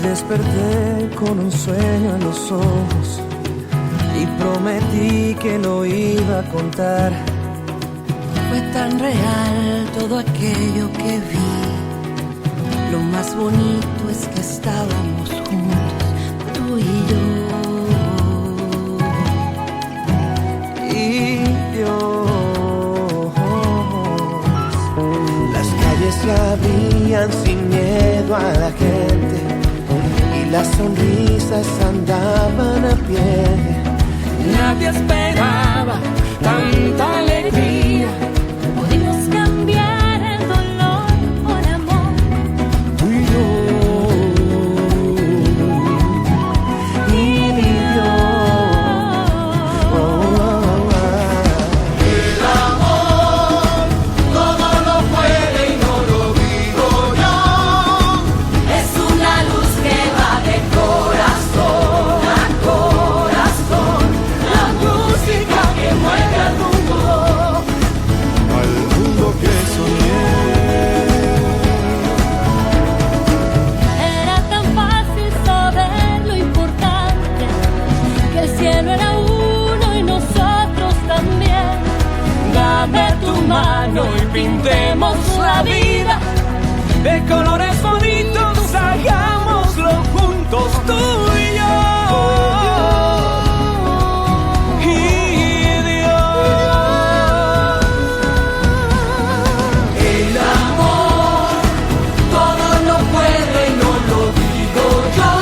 desperté con un sueño en los ojos y prometí que lo iba a contar. Fue tan real todo aquello que vi. Lo más bonito es que estábamos juntos, tú y yo. Y Dios, las calles se abrían sin miedo a la gente y las sonrisas andaban a pie. Nadie esperaba tanta alegría. Pudimos cambiar el dolor por amor. Tú y yo. Y Dios. El amor todo lo puede y no lo digo yo. Es una luz que va de corazón a corazón. La música que mueve al mundo. Al mundo que soñé. Era tan fácil saber lo importante, que el cielo era uno y nosotros también. Dame tu mano y pintemos la vida De colores bonitos, hagámoslo juntos, tú y yo. Y Dios. El amor todo lo puede y no lo digo yo.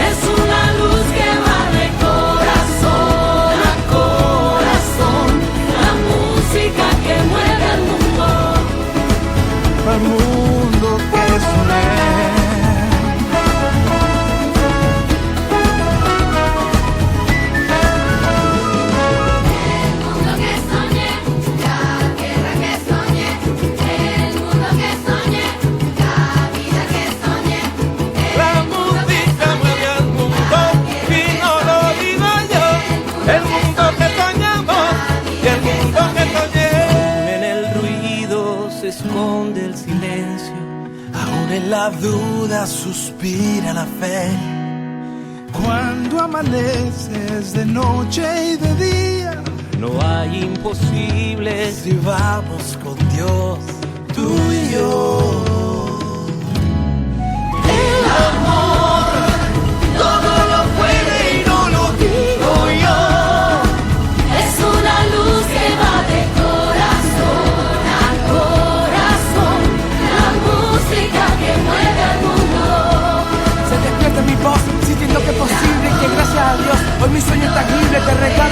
Es una luz que va de corazón a corazón. La música que mueve al mundo. Al mundo que soñé. El mundo que soñé, la tierra que soñé. El mundo que soñé, la vida que soñé. La música mueve al mundo y no lo digo yo. El mundo que soñamos y el mundo que soñé. En el ruido se esconde el silencio. Aún en la duda suspira la fe. Cuando amanece es de noche y de día. No hay imposibles si vamos con Dios, tú y yo. El amor todo lo puede y no lo digo yo. Es una luz que va de corazón a corazón. La música que mueve al mundo. Se despierta mi voz, sintiendo que es posible y que gracias a Dios hoy mi sueño intangible te regalo.